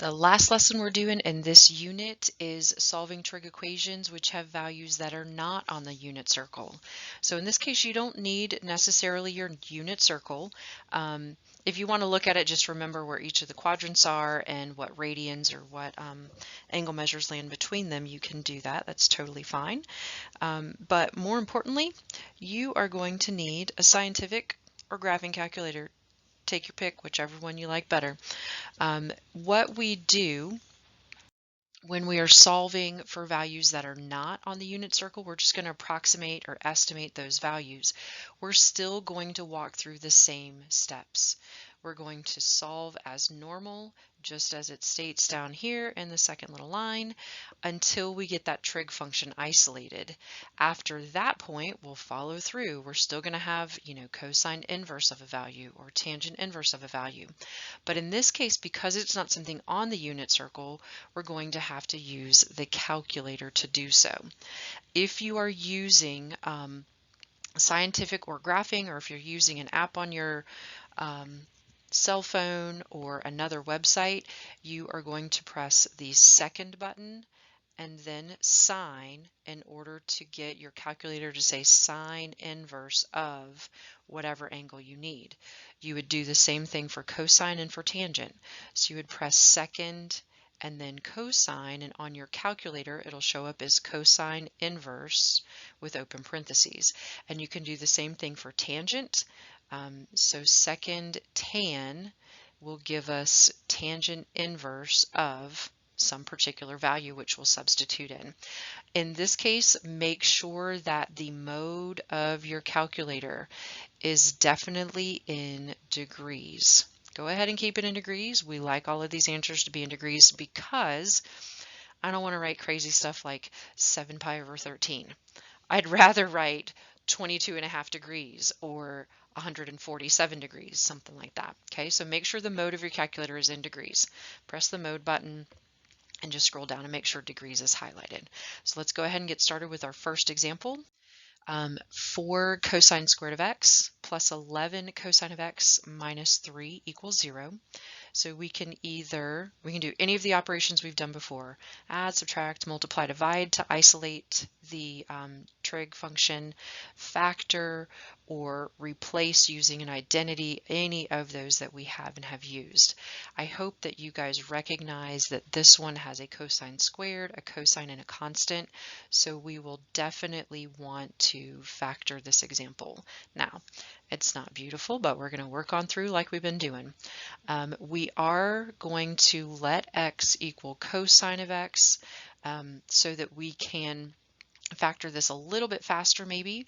The last lesson we're doing in this unit is solving trig equations which have values that are not on the unit circle. So in this case, you don't need necessarily your unit circle. If you want to look at it, just remember where each of the quadrants are and what radians or what angle measures land between them. You can do that. That's totally fine. But more importantly, you are going to need a scientific or graphing calculator. Take your pick, whichever one you like better. What we do when we are solving for values that are not on the unit circle, we're just going to approximate or estimate those values. We're still going to walk through the same steps. We're going to solve as normal, just as it states down here in the second little line, until we get that trig function isolated. After that point, we'll follow through. We're still going to have, cosine inverse of a value or tangent inverse of a value. But in this case, because it's not something on the unit circle, we're going to have to use the calculator to do so. If you are using scientific or graphing, or if you're using an app on your cell phone or another website, you are going to press the second button and then sine in order to get your calculator to say sine inverse of whatever angle you need. You would do the same thing for cosine and for tangent. So you would press second and then cosine, and on your calculator it'll show up as cosine inverse with open parentheses. And you can do the same thing for tangent. So second tan will give us tangent inverse of some particular value, which we'll substitute in. In this case, make sure that the mode of your calculator is definitely in degrees. Go ahead and keep it in degrees. We like all of these answers to be in degrees because I don't want to write crazy stuff like 7 pi over 13. I'd rather write 22.5 degrees or 147 degrees, something like that. Okay, so make sure the mode of your calculator is in degrees. Press the mode button and just scroll down and make sure degrees is highlighted. So let's go ahead and get started with our first example. 4 cosine squared of x plus 11 cosine of x minus 3 equals 0. So we can do any of the operations we've done before: add, subtract, multiply, divide to isolate the trig function, factor, or replace using an identity, any of those that we have and have used. I hope that you guys recognize that this one has a cosine squared, a cosine, and a constant, so we will definitely want to factor this example. Now, it's not beautiful, but we're going to work on through like we've been doing. We are going to let x equal cosine of x so that we can factor this a little bit faster, maybe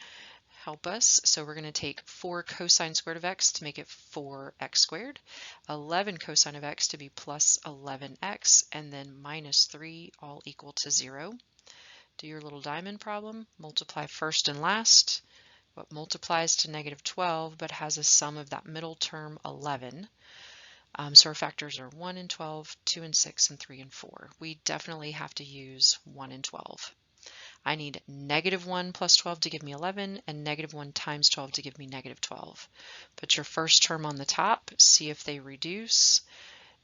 help us. So we're going to take 4 cosine squared of x to make it 4x squared, 11 cosine of x to be plus 11x, and then minus 3 all equal to 0. Do your little diamond problem, multiply first and last. What multiplies to negative 12 but has a sum of that middle term 11. So our factors are 1 and 12, 2 and 6, and 3 and 4. We definitely have to use 1 and 12. I need negative 1 plus 12 to give me 11, and negative 1 times 12 to give me negative 12. Put your first term on the top, see if they reduce,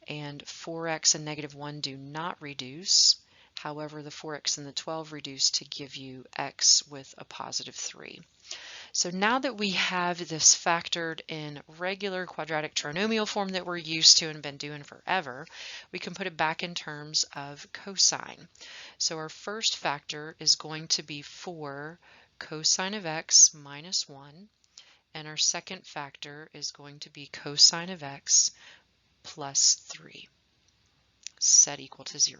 and 4x and negative 1 do not reduce. However, the 4x and the 12 reduce to give you x with a positive 3. So now that we have this factored in regular quadratic trinomial form that we're used to and been doing forever, we can put it back in terms of cosine. So our first factor is going to be 4 cosine of x minus 1, and our second factor is going to be cosine of x plus 3. Set equal to 0.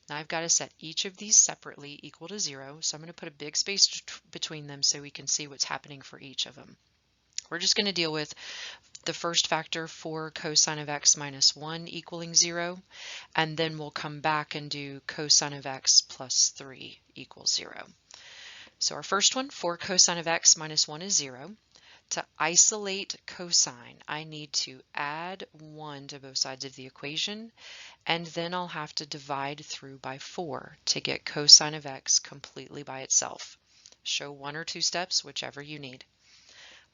Now I've got to set each of these separately equal to 0, so I'm going to put a big space between them so we can see what's happening for each of them. We're just going to deal with the first factor, 4 cosine of x minus 1 equaling 0, and then we'll come back and do cosine of x plus 3 equals 0. So our first one, 4 cosine of x minus 1 is 0. To isolate cosine, I need to add 1 to both sides of the equation, and then I'll have to divide through by 4 to get cosine of x completely by itself. Show 1 or 2 steps, whichever you need.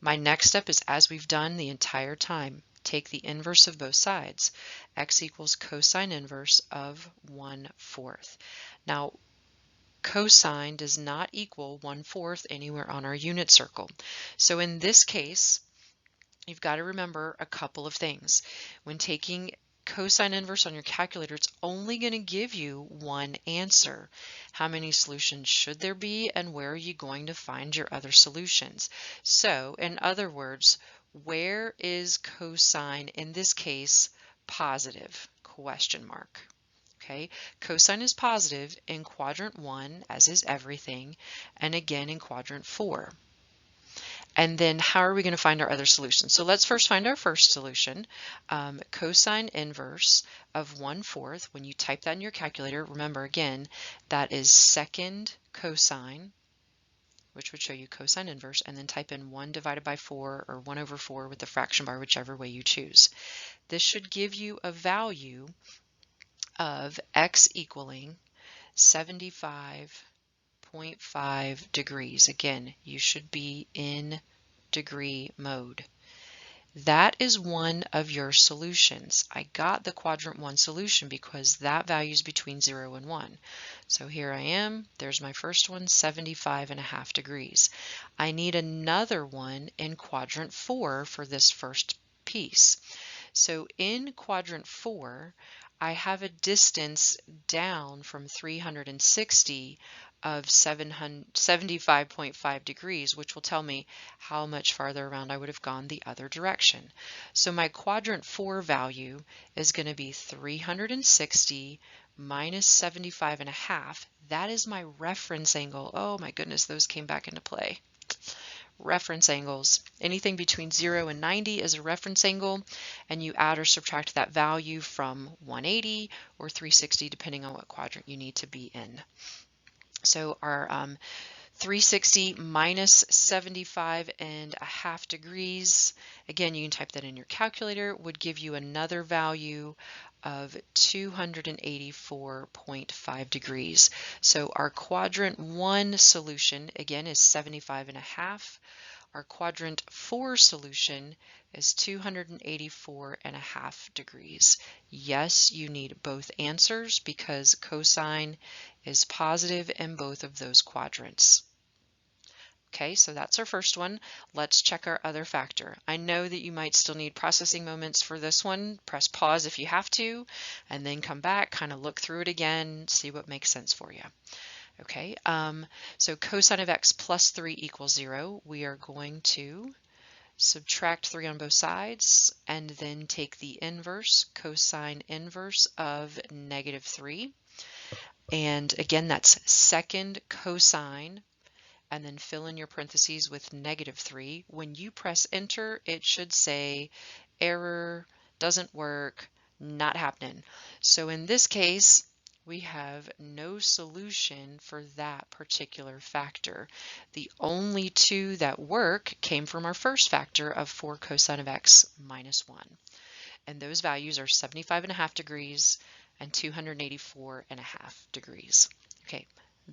My next step is as we've done the entire time. take the inverse of both sides. X equals cosine inverse of 1/4. Now, cosine does not equal 1/4 anywhere on our unit circle. So in this case, you've got to remember a couple of things. When taking cosine inverse on your calculator, it's only going to give you one answer. How many solutions should there be, and where are you going to find your other solutions? So, in other words, where is cosine in this case positive? Question mark. Okay, cosine is positive in quadrant 1, as is everything, and again in quadrant 4. And then how are we going to find our other solutions? So let's first find our first solution. Cosine inverse of 1/4. When you type that in your calculator, remember again, that is second cosine, which would show you cosine inverse, and then type in 1 divided by 4 or 1/4 with the fraction bar, whichever way you choose. This should give you a value of x equaling 75.5 degrees. Again, you should be in degree mode. That is one of your solutions. I got the quadrant 1 solution because that value is between 0 and 1. So here I am, there's my first one, 75.5 degrees. I need another one in quadrant 4 for this first piece. So in quadrant 4, I have a distance down from 360 of 75.5 degrees, which will tell me how much farther around I would have gone the other direction. So my quadrant 4 value is going to be 360 minus 75.5. That is my reference angle. Oh my goodness, those came back into play. Reference angles. Anything between 0 and 90 is a reference angle, and you add or subtract that value from 180 or 360 depending on what quadrant you need to be in. So our 360 minus 75.5 degrees, again you can type that in your calculator, would give you another value of 284.5 degrees. So our quadrant 1 solution again is 75.5. Our quadrant 4 solution is 284.5 degrees. Yes, you need both answers because cosine is positive in both of those quadrants. Okay, so that's our first one. Let's check our other factor. I know that you might still need processing moments for this one. Press pause if you have to, and then come back, kind of look through it again, see what makes sense for you. Okay, so cosine of x plus 3 equals 0. We are going to subtract 3 on both sides and then take the inverse, cosine inverse of -3. And again, that's second cosine, and then fill in your parentheses with -3. When you press enter, it should say error, doesn't work, not happening. So in this case, we have no solution for that particular factor. The only two that work came from our first factor of 4 cosine of x minus 1. And those values are 75.5 degrees and 284.5 degrees. Okay,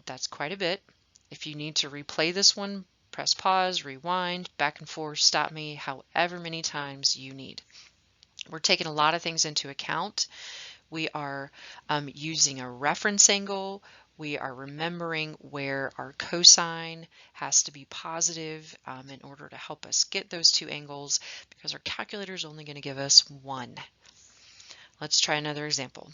that's quite a bit. If you need to replay this one, press pause, rewind, back and forth, stop me, however many times you need. We're taking a lot of things into account. We are using a reference angle. We are remembering where our cosine has to be positive in order to help us get those two angles because our calculator is only going to give us one. Let's try another example.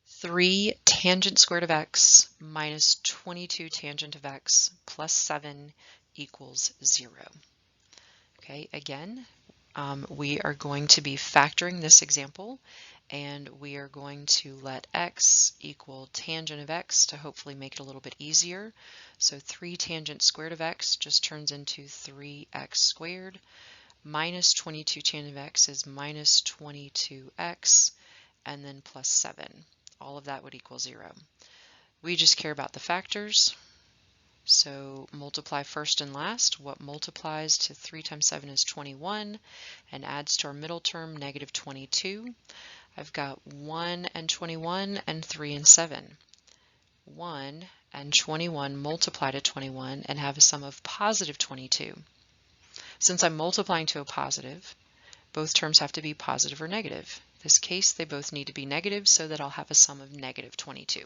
3 tangent squared of x minus 22 tangent of x plus 7 equals 0. Okay, again, we are going to be factoring this example, and we are going to let x equal tangent of x to hopefully make it a little bit easier. So 3 tangent squared of x just turns into 3x squared. Minus 22 tangent of x is minus 22x, and then plus 7. All of that would equal 0. We just care about the factors. So multiply first and last. What multiplies to 3 times 7 is 21 and adds to our middle term -22. I've got 1 and 21 and 3 and 7. 1 and 21 multiply to 21 and have a sum of positive 22. Since I'm multiplying to a positive, both terms have to be positive or negative. In this case, they both need to be negative so that I'll have a sum of negative 22.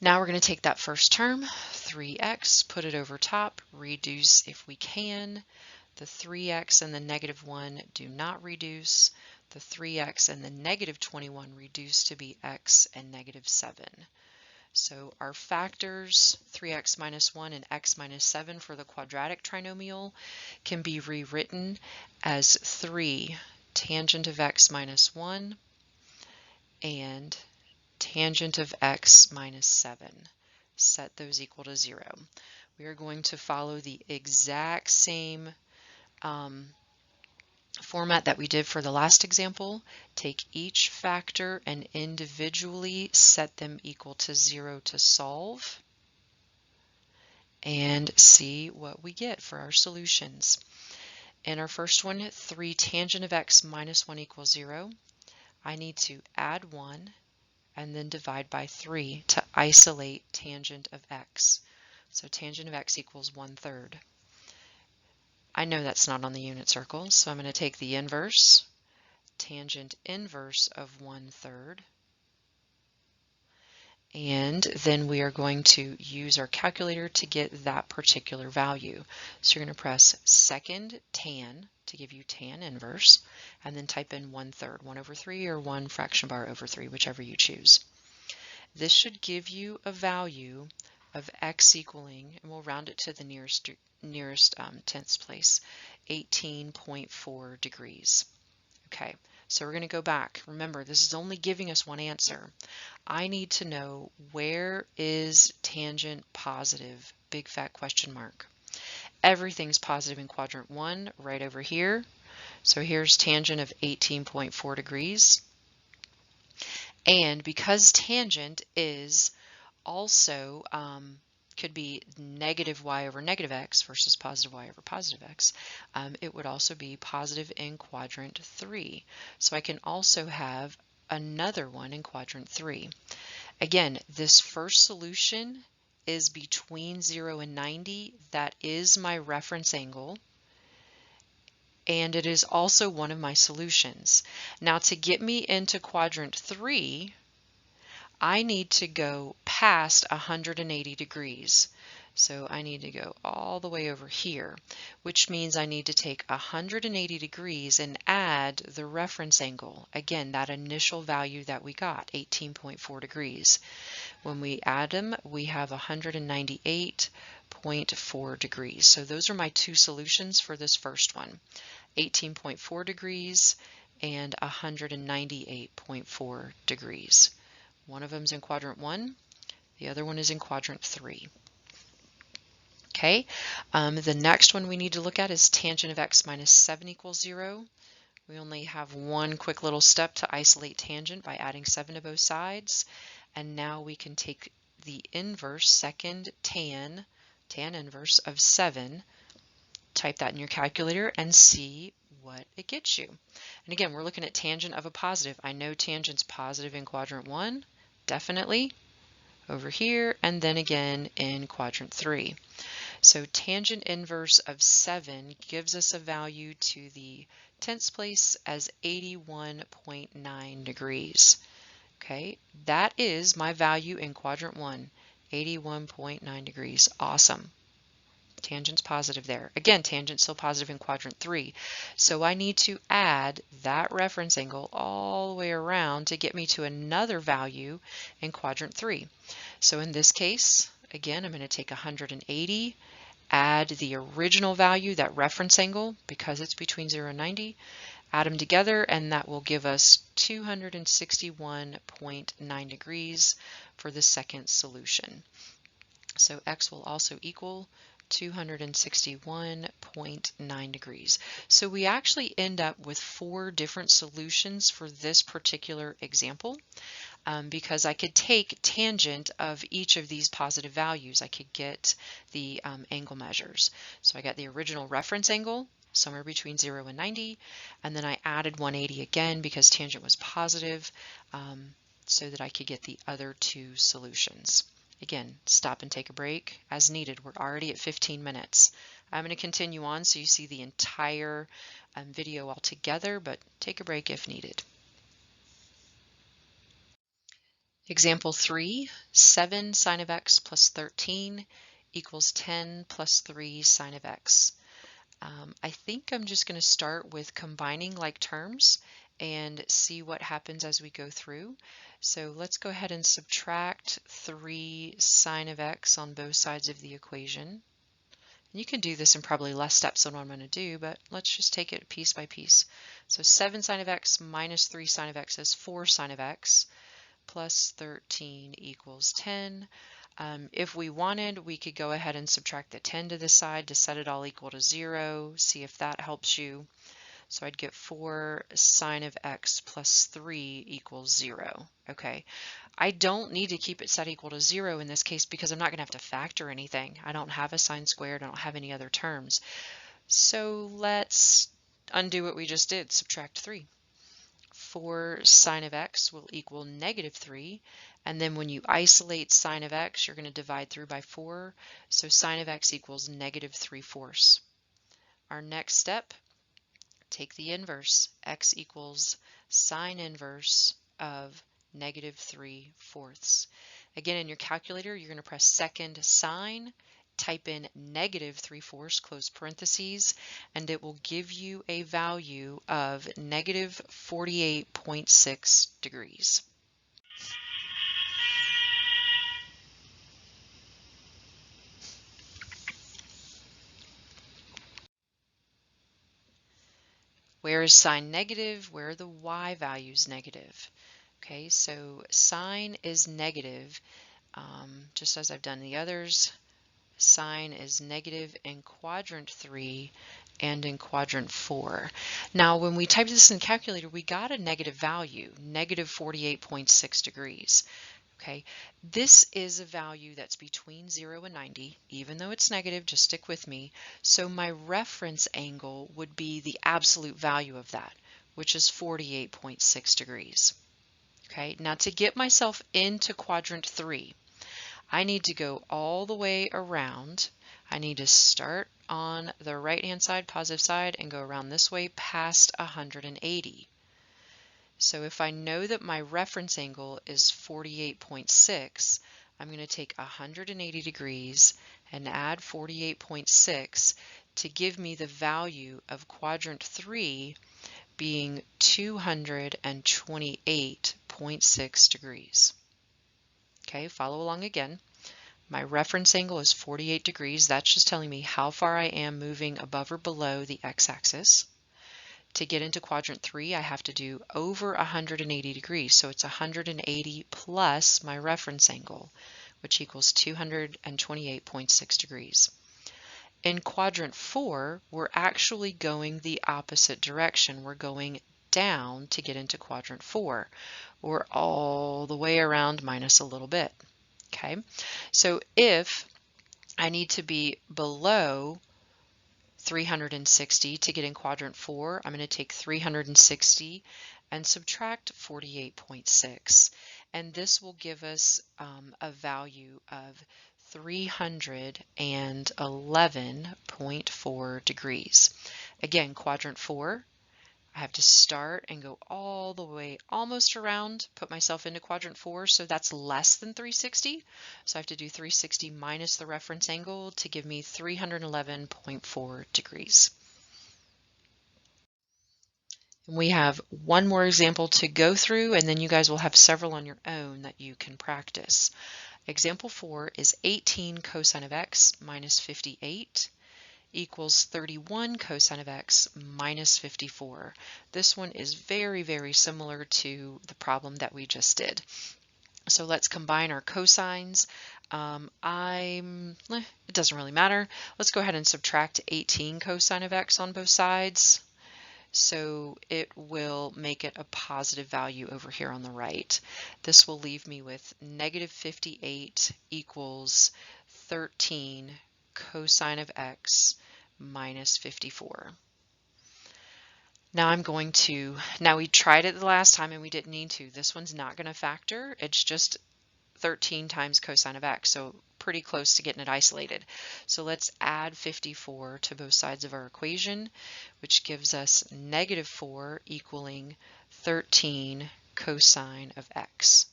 Now we're going to take that first term, 3x, put it over top, reduce if we can. The 3x and the negative 1 do not reduce. The 3x and the negative 21 reduce to be x and negative 7. So our factors, 3x minus 1 and x minus 7 for the quadratic trinomial, can be rewritten as 3 tangent of x minus 1 and tangent of x minus 7. Set those equal to 0. We are going to follow the exact same format that we did for the last example. Take each factor and individually set them equal to 0 to solve and see what we get for our solutions. In our first one, 3 tangent of x minus 1 equals 0. I need to add 1 and then divide by 3 to isolate tangent of x. So tangent of x equals 1/3. I know that's not on the unit circle, so I'm going to take the inverse, tangent inverse of 1/3, and then we are going to use our calculator to get that particular value. So you're going to press second tan to give you tan inverse, and then type in 1/3, 1/3 or 1 fraction bar over 3, whichever you choose. This should give you a value of x equaling, and we'll round it to the nearest tenths place, 18.4 degrees. Okay, so we're going to go back. Remember, this is only giving us one answer. I need to know, where is tangent positive? Big fat question mark. Everything's positive in quadrant 1 right over here. So here's tangent of 18.4 degrees. And because tangent is also could be negative y over negative x versus positive y over positive x, it would also be positive in quadrant 3. So I can also have another one in quadrant 3. Again, this first solution is between 0 and 90. That is my reference angle, and it is also one of my solutions. Now, to get me into quadrant 3, I need to go past 180 degrees. So I need to go all the way over here, which means I need to take 180 degrees and add the reference angle. Again, that initial value that we got, 18.4 degrees. When we add them, we have 198.4 degrees. So those are my two solutions for this first one, 18.4 degrees and 198.4 degrees. One of them is in quadrant 1, the other one is in quadrant 3. Okay, the next one we need to look at is tangent of x minus 7 equals 0. We only have one quick little step to isolate tangent by adding 7 to both sides. And now we can take the inverse, second tan inverse of 7, type that in your calculator and see what it gets you. And again, we're looking at tangent of a positive. I know tangent's positive in quadrant 1, definitely, over here, and then again in quadrant 3. So tangent inverse of 7 gives us a value to the tenths place as 81.9 degrees. Okay, that is my value in quadrant 1, 81.9 degrees. Awesome. Tangent's positive there. Again, tangent's still positive in quadrant 3. So I need to add that reference angle all the way around to get me to another value in quadrant 3. So in this case, again, I'm going to take 180, add the original value, that reference angle, because it's between 0 and 90, add them together, and that will give us 261.9 degrees for the second solution. So x will also equal 261.9 degrees. So we actually end up with 4 different solutions for this particular example, because I could take tangent of each of these positive values. I could get the angle measures. So I got the original reference angle, somewhere between 0 and 90, and then I added 180 again because tangent was positive, so that I could get the other 2 solutions. Again, stop and take a break as needed. We're already at 15 minutes. I'm going to continue on so you see the entire video all together, but take a break if needed. Example 3, 7 sine of x plus 13 equals 10 plus 3 sine of x. I think I'm just going to start with combining like terms and see what happens as we go through. So let's go ahead and subtract 3 sine of x on both sides of the equation. You can do this in probably less steps than what I'm going to do, but let's just take it piece by piece. So 7 sine of x minus 3 sine of x is 4 sine of x plus 13 equals 10. If we wanted, we could go ahead and subtract the 10 to this side to set it all equal to 0, see if that helps you. So I'd get 4 sine of x plus 3 equals 0. Okay, I don't need to keep it set equal to 0 in this case because I'm not going to have to factor anything. I don't have a sine squared, I don't have any other terms. So let's undo what we just did, subtract 3. 4 sine of x will equal negative 3, and then when you isolate sine of x, you're going to divide through by 4, so sine of x equals negative 3/4. Our next step, take the inverse. X equals sine inverse of negative 3/4. Again, in your calculator, you're going to press second sine, type in negative 3/4, close parentheses, and it will give you a value of negative 48.6 degrees. Where is sine negative? Where are the y values negative? Okay, so sine is negative, just as I've done the others. Sine is negative in quadrant 3 and in quadrant 4. Now when we typed this in the calculator, we got a negative value, negative 48.6 degrees. Okay, this is a value that's between 0 and 90. Even though it's negative, just stick with me. So my reference angle would be the absolute value of that, which is 48.6 degrees. Okay, now to get myself into quadrant 3, I need to go all the way around. I need to start on the right-hand side, positive side, and go around this way past 180. So if I know that my reference angle is 48.6, I'm going to take 180 degrees and add 48.6 to give me the value of quadrant 3 being 228.6 degrees. Okay, follow along again. My reference angle is 48 degrees. That's just telling me how far I am moving above or below the x-axis. To get into quadrant 3, I have to do over 180 degrees. So it's 180 plus my reference angle, which equals 228.6 degrees. In quadrant 4, we're actually going the opposite direction. We're going down to get into quadrant 4. We're all the way around minus a little bit. Okay, so if I need to be below 360 to get in quadrant 4, I'm going to take 360 and subtract 48.6, and this will give us a value of 311.4 degrees. Again, quadrant 4, I have to start and go all the way almost around, put myself into quadrant 4, so that's less than 360. So I have to do 360 minus the reference angle to give me 311.4 degrees. And we have one more example to go through, and then you guys will have several on your own that you can practice. Example 4 is 18 cosine of x minus 58 equals 31 cosine of x minus 54. This one is very, very similar to the problem that we just did. So let's combine our cosines. It doesn't really matter. Let's go ahead and subtract 18 cosine of x on both sides. So it will make it a positive value over here on the right. This will leave me with negative 58 equals 13 cosine of x minus 54. Now we tried it the last time and we didn't need to. This one's not going to factor. It's just 13 times cosine of x. So pretty close to getting it isolated. So let's add 54 to both sides of our equation, which gives us -4 equaling 13 cosine of x.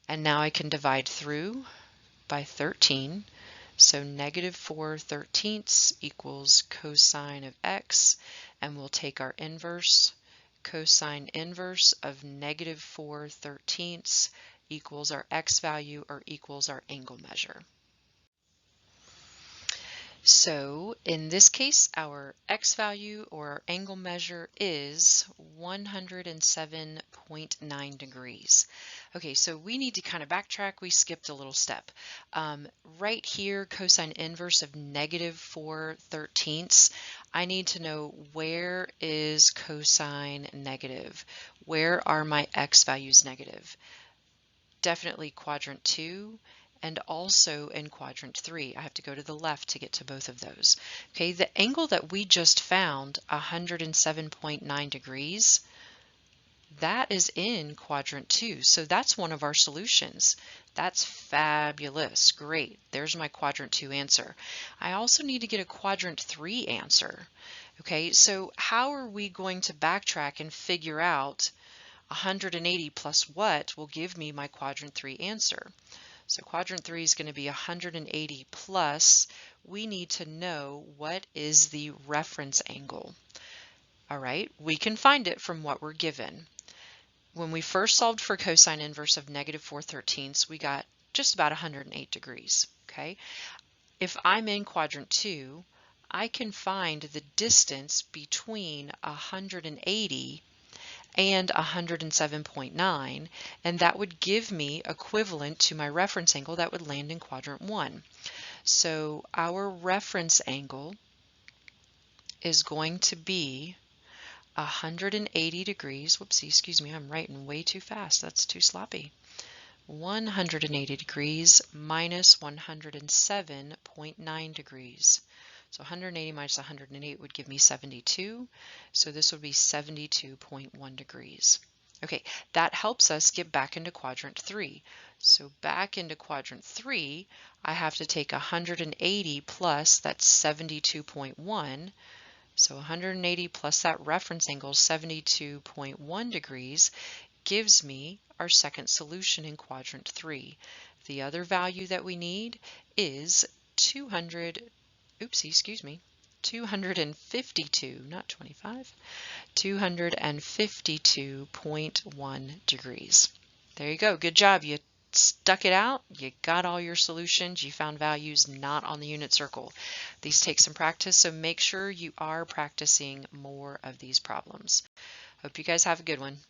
And now I can divide through by 13. So -4/13 equals cosine of x, and we'll take our inverse. Cosine inverse of -4/13 equals our x value, or equals our angle measure. So in this case, our x value, or our angle measure, is 107.9 degrees. Okay, so we need to kind of backtrack. We skipped a little step. Right here, cosine inverse of -4/13. I need to know, where is cosine negative? Where are my x values negative? Definitely quadrant 2. And also in quadrant 3. I have to go to the left to get to both of those. Okay, the angle that we just found, 107.9 degrees, that is in quadrant 2. So that's one of our solutions. That's fabulous. Great. There's my quadrant 2 answer. I also need to get a quadrant 3 answer. Okay, so how are we going to backtrack and figure out 180 plus what will give me my quadrant 3 answer? So quadrant 3 is going to be 180 plus, we need to know what is the reference angle. All right, we can find it from what we're given. When we first solved for cosine inverse of -4/13, we got just about 108 degrees. Okay, if I'm in quadrant 2, I can find the distance between 180 and 107.9, and that would give me equivalent to my reference angle that would land in quadrant 1. So our reference angle is going to be 180 degrees. Whoopsie, excuse me, I'm writing way too fast. That's too sloppy. 180 degrees minus 107.9 degrees. So 180 minus 108 would give me 72. So this would be 72.1 degrees. Okay, that helps us get back into quadrant 3. So back into quadrant 3, I have to take 180 plus, that's 72.1. So 180 plus that reference angle, 72.1 degrees, gives me our second solution in quadrant 3. The other value that we need is 252, not 25, 252.1 degrees. There you go. Good job. You stuck it out. You got all your solutions. You found values not on the unit circle. These take some practice, so make sure you are practicing more of these problems. Hope you guys have a good one.